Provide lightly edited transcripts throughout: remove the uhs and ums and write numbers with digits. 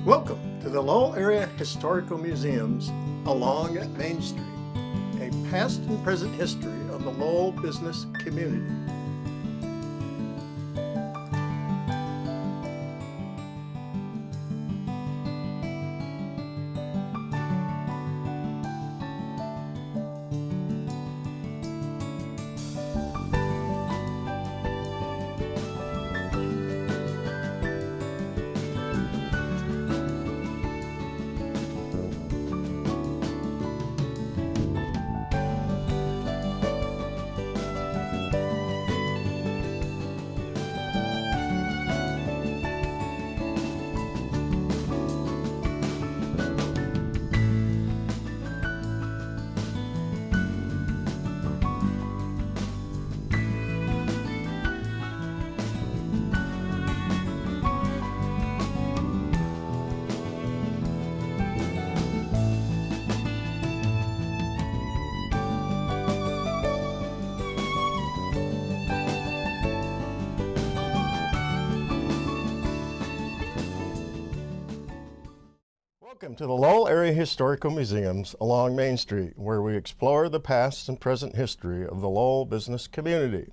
Welcome to the Lowell Area Historical Museums along Main Street, a past and present history of the Lowell business community. Welcome to the Lowell Area Historical Museums along Main Street, where we explore the past and present history of the Lowell business community.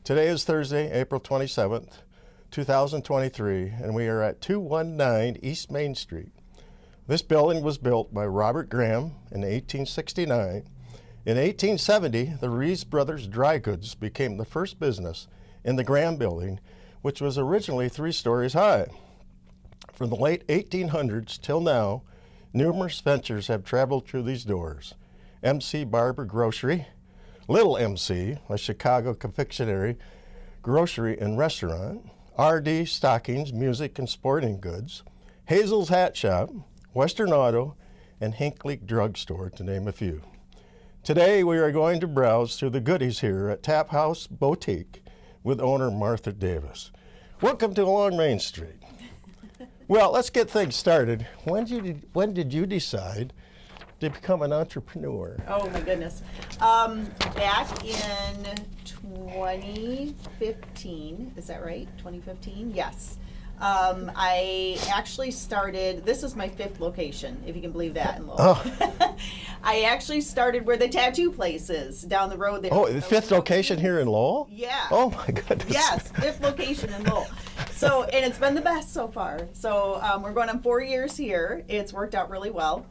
Today is Thursday, April 27th, 2023, and we are at 219 East Main Street. This building was built by Robert Graham in 1869. In 1870, the Rees Brothers Dry Goods became the first business in the Graham Building, which was originally 3 stories high. From the late 1800s till now, numerous ventures have traveled through these doors. MC Barber Grocery, Little MC, a Chicago confectionery, grocery and restaurant, RD Stockings, Music and Sporting Goods, Hazel's Hat Shop, Western Auto, and Hinckley Drug Store, to name a few. Today we are going to browse through the goodies here at Tap House Boutique with owner Martha Davis. Welcome to Along Main Street. Well, let's get things started. When did you decide to become an entrepreneur? Oh my goodness. Back in 2015, is that right? 2015? Yes. I actually started, this is my 5th location, if you can believe that in Lowell. Oh. I actually started where the tattoo place is, down the road there. Oh, the 5th location here in Lowell? Yeah. Oh my goodness. Yes, 5th location in Lowell. So, and it's been the best so far. So we're going on 4 years here. It's worked out really well.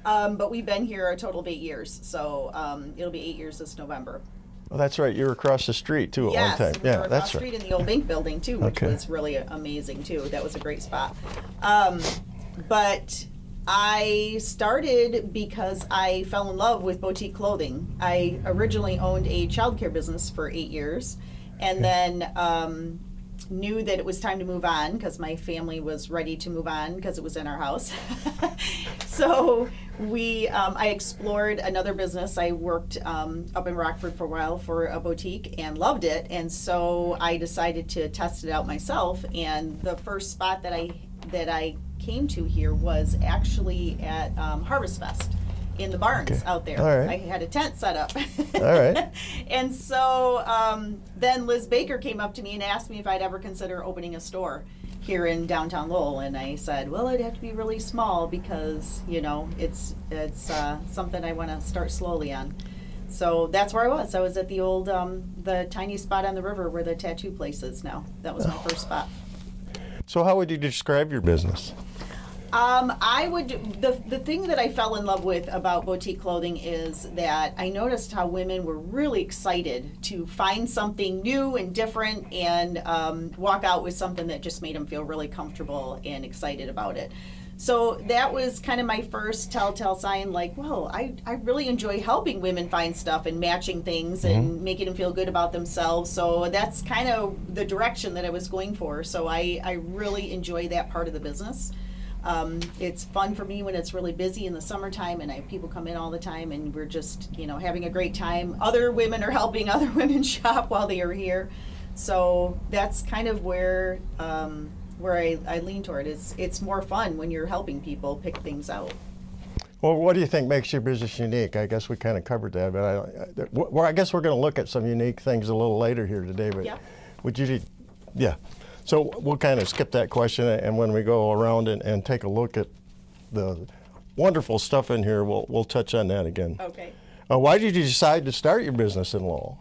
But we've been here a total of 8 years. So it'll be 8 years this November. Oh, that's right. You were across the street too at one time. Yes, we were across the street in the old bank building too, which was really amazing too. That was a great spot. But I started because I fell in love with boutique clothing. I originally owned a childcare business for 8 years, and then knew that it was time to move on because my family was ready to move on because it was in our house. So I explored another business. I worked up in Rockford for a while for a boutique and loved it, and so I decided to test it out myself. And the first spot that I came to here was actually at Harvest Fest in the barns out there. All right. I had a tent set up. All right. And so then Liz Baker came up to me and asked me if I'd ever consider opening a store here in downtown Lowell, and I said, well, it'd have to be really small because, you know, it's something I want to start slowly on. So that's where I was. I was at the old, the tiny spot on the river where the tattoo place is now. That was my first spot. So how would you describe your business? The thing that I fell in love with about boutique clothing is that I noticed how women were really excited to find something new and different and walk out with something that just made them feel really comfortable and excited about it. So that was kind of my first telltale sign, like, well, I really enjoy helping women find stuff and matching things and making them feel good about themselves. So that's kind of the direction that I was going for. So I really enjoy that part of the business. It's fun for me when it's really busy in the summertime and people come in all the time and we're just, you know, having a great time. Other women are helping other women shop while they are here. So that's kind of where I lean toward. It's more fun when you're helping people pick things out. Well, what do you think makes your business unique? I guess we kind of covered that, but I guess we're going to look at some unique things a little later here today. But Yeah. would you, yeah. So we'll kind of skip that question, and when we go around and take a look at the wonderful stuff in here, we'll touch on that again. Okay. Why did you decide to start your business in Lowell?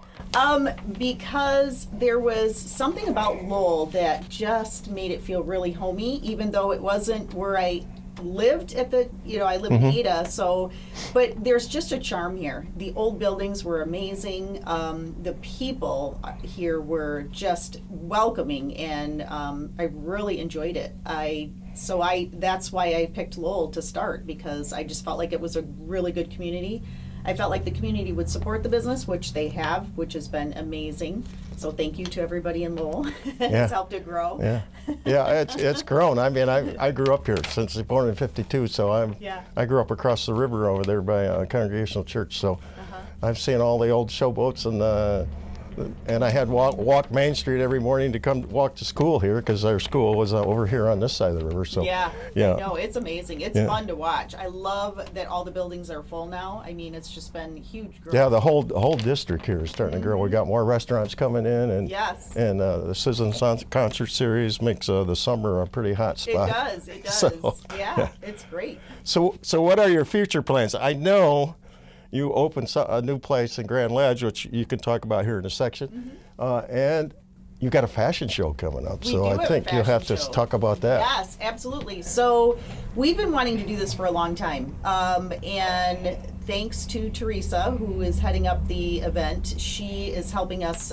Because there was something about Lowell that just made it feel really homey, even though it wasn't where I lived at the, I live in Ada, so, but there's just a charm here. The old buildings were amazing. The people here were just welcoming, and I really enjoyed it. That's why I picked Lowell to start, because I just felt like it was a really good community. I felt like the community would support the business, which they have, which has been amazing. So thank you to everybody in Lowell. It's helped it grow. Yeah, it's grown. I mean, I grew up here since born in '52, so I grew up across the river over there by a Congregational Church. So I've seen all the old showboats, and I had walk Main Street every morning to come walk to school here, because our school was over here on this side of the river. So no, it's amazing. It's fun to watch. I love that all the buildings are full now. I mean, it's just been huge growth. Yeah, the whole district here is starting to grow. We got more restaurants coming in, and and the Citizen concert series makes the summer a pretty hot spot. It does. So, it's great. So what are your future plans? I know you opened a new place in Grand Ledge, which you can talk about here in a section, and you got a fashion show coming up. So I think you'll have to talk about that. Yes, absolutely. So we've been wanting to do this for a long time, and thanks to Teresa, who is heading up the event, she is helping us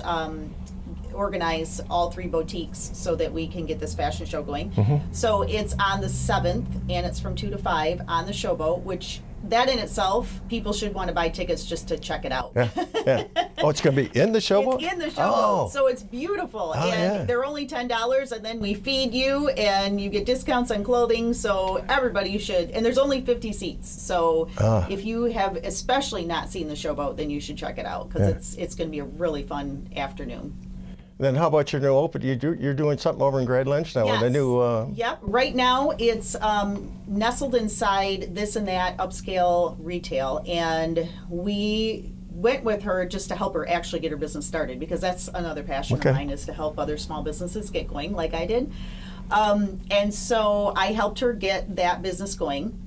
organize all 3 boutiques so that we can get this fashion show going. So it's on the 7th, and it's from 2 to 5 on the Showboat, which that in itself, people should want to buy tickets just to check it out. Oh, it's going to be in the Showboat? It's in the Showboat, so it's beautiful. And they're only $10, and then we feed you, and you get discounts on clothing, so everybody should. And there's only 50 seats, so if you have especially not seen the Showboat, then you should check it out, because it's going to be a really fun afternoon. Then how about your new open? You're doing something over in Grand Ledge now with a new... Yep. Right now it's nestled inside This and That upscale retail, and we went with her just to help her actually get her business started, because that's another passion of mine, is to help other small businesses get going like I did. And so I helped her get that business going.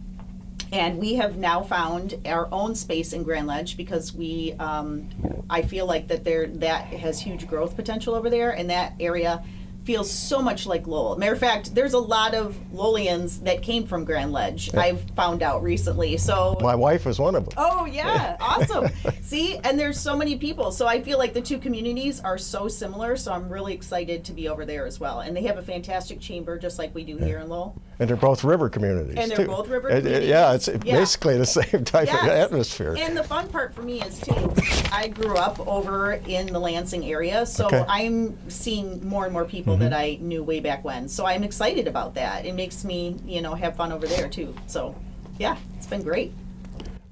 And we have now found our own space in Grand Ledge, because we, I feel like that has huge growth potential over there, and that area feels so much like Lowell. Matter of fact, there's a lot of Lowellians that came from Grand Ledge, I've found out recently. So my wife was one of them. Oh yeah, awesome. See, and there's so many people. So I feel like the 2 communities are so similar, so I'm really excited to be over there as well. And they have a fantastic chamber, just like we do here in Lowell. And they're both river communities, and they're both river communities. It's basically the same type of atmosphere. And the fun part for me is, too, I grew up over in the Lansing area, so I'm seeing more and more people that I knew way back when. So I'm excited about that. It makes me, have fun over there, too. So, yeah, it's been great.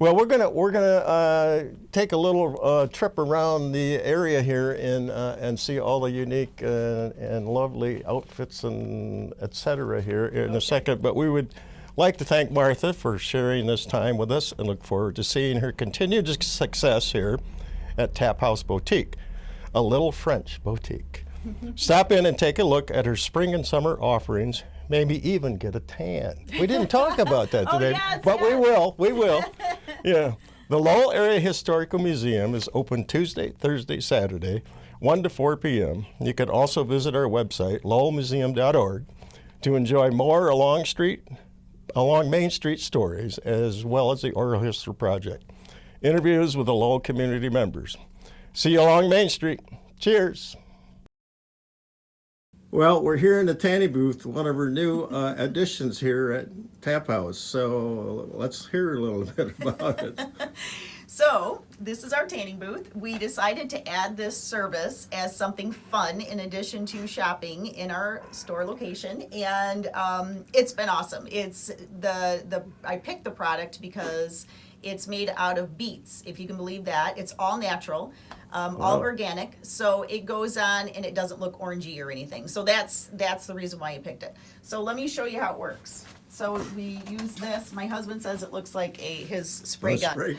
Well, we're gonna take a little trip around the area here and see all the unique and lovely outfits and etc. here in a second. But we would like to thank Martha for sharing this time with us, and look forward to seeing her continued success here at Tap House Boutique, a little French boutique. Stop in and take a look at her spring and summer offerings. Maybe even get a tan. We didn't talk about that today, but we will. Yeah. The Lowell Area Historical Museum is open Tuesday, Thursday, Saturday, 1 to 4 p.m. You can also visit our website, lowellmuseum.org, to enjoy more along Main Street stories, as well as the Oral History Project. Interviews with the Lowell community members. See you along Main Street. Cheers. Well, we're here in the tanning booth, one of our new additions here at Tap House. So let's hear a little bit about it. So this is our tanning booth. We decided to add this service as something fun in addition to shopping in our store location, and it's been awesome. It's I picked the product because it's made out of beets, if you can believe that. It's all natural, all organic, so it goes on and it doesn't look orangey or anything. So that's the reason why I picked it. So let me show you how it works. So we use this. My husband says it looks like his spray gun.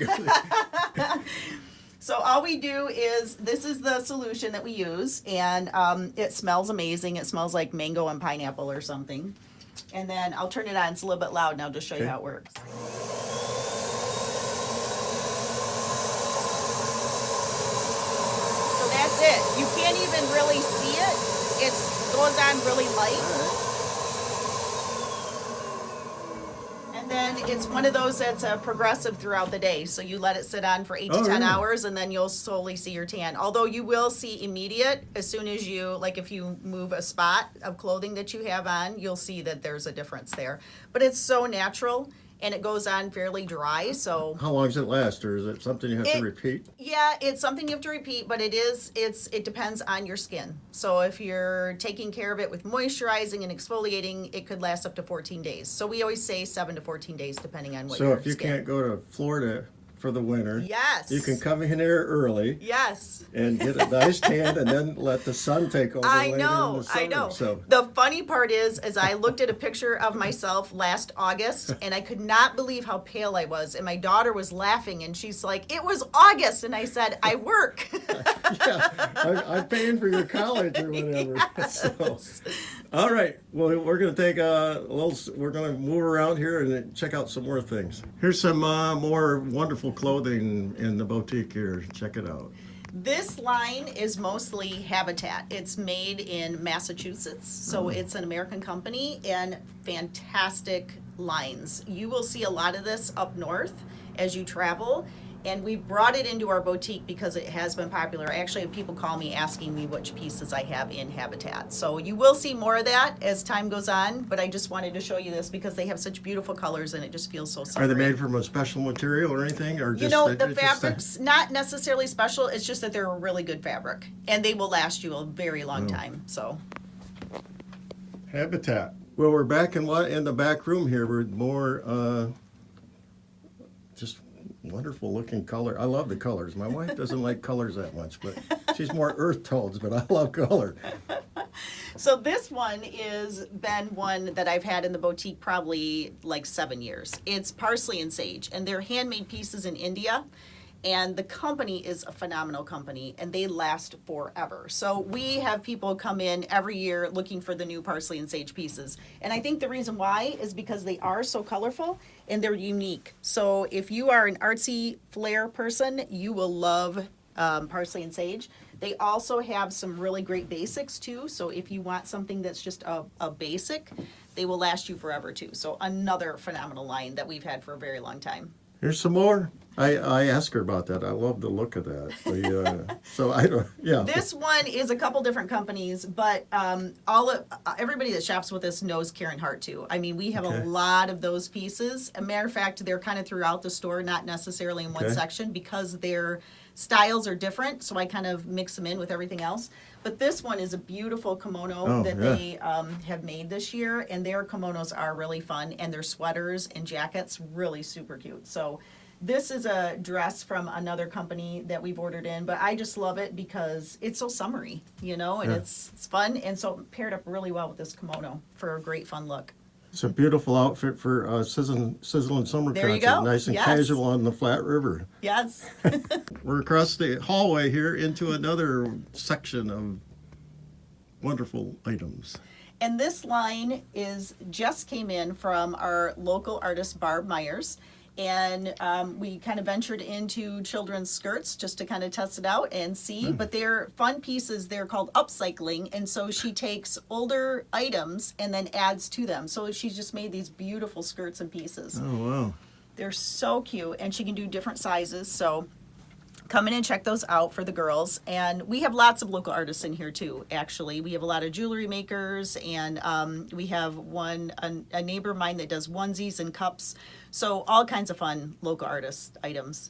So all we do is, this is the solution that we use, and it smells amazing. It smells like mango and pineapple or something. And then I'll turn it on. It's a little bit loud, and I'll just show you how it works. So that's it. You can't even really see it. It goes on really light. And then it's one of those that's progressive throughout the day. So you let it sit on for 8 to 10 really? hours, and then you'll slowly see your tan. Although you will see immediate as soon as you, like if you move a spot of clothing that you have on, you'll see that there's a difference there. But it's so natural, and it goes on fairly dry. So How long does it last, or is it something you have to repeat? yeah, it's something you have to repeat, but it depends on your skin. So if you're taking care of it with moisturizing and exfoliating, it could last up to 14 days. So we always say 7 to 14 days, depending on what So your if you skin. can't go to Florida for the winter, Yes. you can come in here early Yes. and get a nice tan, and then let the sun take over I later in know, the summer. I know. So The funny part is I looked at a picture of myself last August, and I could not believe how pale I was. And my daughter was laughing, and she's like, "It was August," and I said, "I work." yeah, I'm paying for your college or whatever. So, all right. Well, we're going to take a little. We're going to move around here and check out some more things. Here's some more wonderful clothing in the boutique here. Check it out. This line is mostly Habitat. It's made in Massachusetts, so it's an American company, and fantastic lines. You will see a lot of this up north as you travel, and we brought it into our boutique because it has been popular. I actually have people call me asking me which pieces I have in Habitat. So you will see more of that as time goes on, but I just wanted to show you this because they have such beautiful colors, and it just feels so Are summery. they made from a special material or anything, or just You know, the it's just fabric's not necessarily special. It's just that they're a really good fabric, and they will last you a very long time. So Habitat? Well, we're back in the back room here with more just wonderful looking color. I love the colors. My wife doesn't like colors that much, but she's more earth tones, but I love color. So this one is been one that I've had in the boutique probably like 7 years. It's parsley and sage, and they're handmade pieces in India. And the company is a phenomenal company, and they last forever. So we have people come in every year looking for the new parsley and sage pieces. And I think the reason why is because they are so colorful and they're unique. So if you are an artsy flair person, you will love parsley and sage. They also have some really great basics too. So if you want something that's just a basic, they will last you forever too. So another phenomenal line that we've had for a very long time. Here's some more. I asked her about that. I love the look of that. So I don't. Yeah. This one is a couple different companies, but everybody that shops with us knows Karen Hart too. I mean, we have Okay. a lot of those pieces. A matter of fact, they're kind of throughout the store, not necessarily in one Okay. section, because their styles are different. So I kind of mix them in with everything else. But this one is a beautiful kimono that they have made this year, and their kimonos are really fun, and their sweaters and jackets really super cute. So this is a dress from another company that we've ordered in, but I just love it because it's so summery, and it's fun, and so it paired up really well with this kimono for a great fun look. It's a beautiful outfit for sizzling summer There you concert. go. Nice and Yes. casual on the flat river. Yes. We're across the hallway here into another section of wonderful items. And this line just came in from our local artist, Barb Myers. And we kind of ventured into children's skirts just to kind of test it out and see. But they're fun pieces. They're called upcycling. And so she takes older items and then adds to them. So she's just made these beautiful skirts and pieces. Oh, wow. They're so cute. And she can do different sizes. So come in and check those out for the girls. And we have lots of local artists in here too, actually. We have a lot of jewelry makers, and we have a neighbor of mine that does onesies and cups. So all kinds of fun local artist items.